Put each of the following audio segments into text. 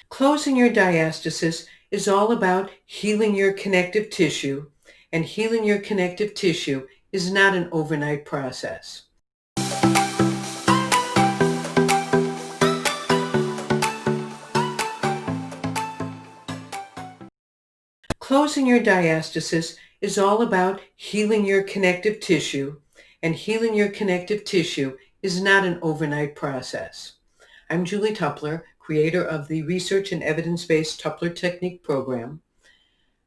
Closing your diastasis is all about healing your connective tissue, and healing your connective tissue is not an overnight process. Closing your diastasis is all about healing your connective tissue, and healing your connective tissue is not an overnight process. I'm Julie Tupler, creator of the Research and Evidence-Based Tupler Technique program.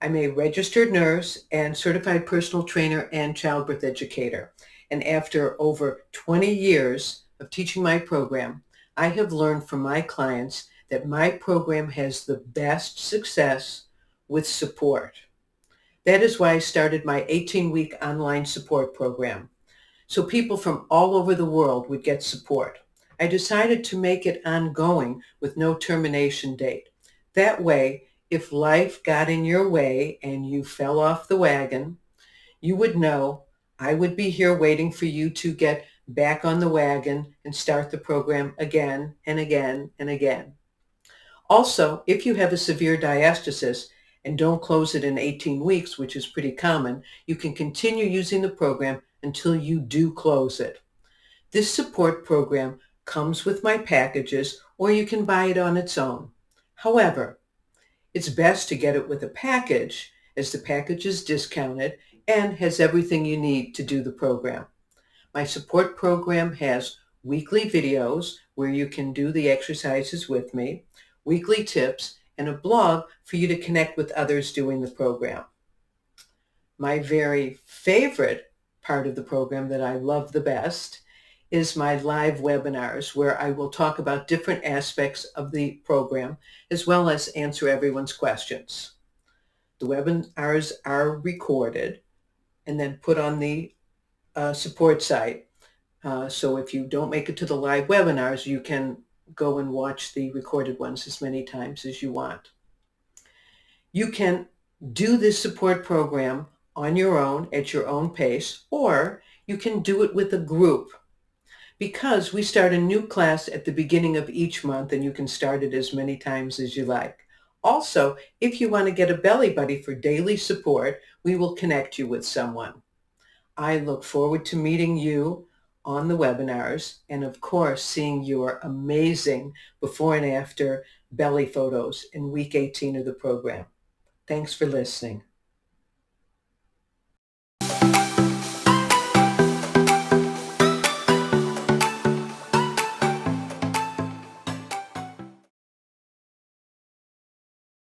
I'm a registered nurse and certified personal trainer and childbirth educator. And after over 20 years of teaching my program, I have learned from my clients that my program has the best success with support. That is why I started my 18-week online support program, so people from all over the world would get support. I decided to make it ongoing with no termination date. That way, if life got in your way and you fell off the wagon, you would know I would be here waiting for you to get back on the wagon and start the program again and again and again. Also, if you have a severe diastasis and don't close it in 18 weeks, which is pretty common, you can continue using the program until you do close it. This support program comes with my packages, or you can buy it on its own. However, it's best to get it with a package, as the package is discounted and has everything you need to do the program. My support program has weekly videos where you can do the exercises with me, weekly tips, and a blog for you to connect with others doing the program. My very favorite part of the program that I love the best is my live webinars, where I will talk about different aspects of the program as well as answer everyone's questions. The webinars are recorded and then put on the support site. So if you don't make it to the live webinars, you can go and watch the recorded ones as many times as you want. You can do this support program on your own at your own pace, or you can do it with a group, because we start a new class at the beginning of each month and you can start it as many times as you like. Also, if you want to get a belly buddy for daily support, we will connect you with someone. I look forward to meeting you on the webinars and, of course, seeing your amazing before and after belly photos in week 18 of the program. Thanks for listening.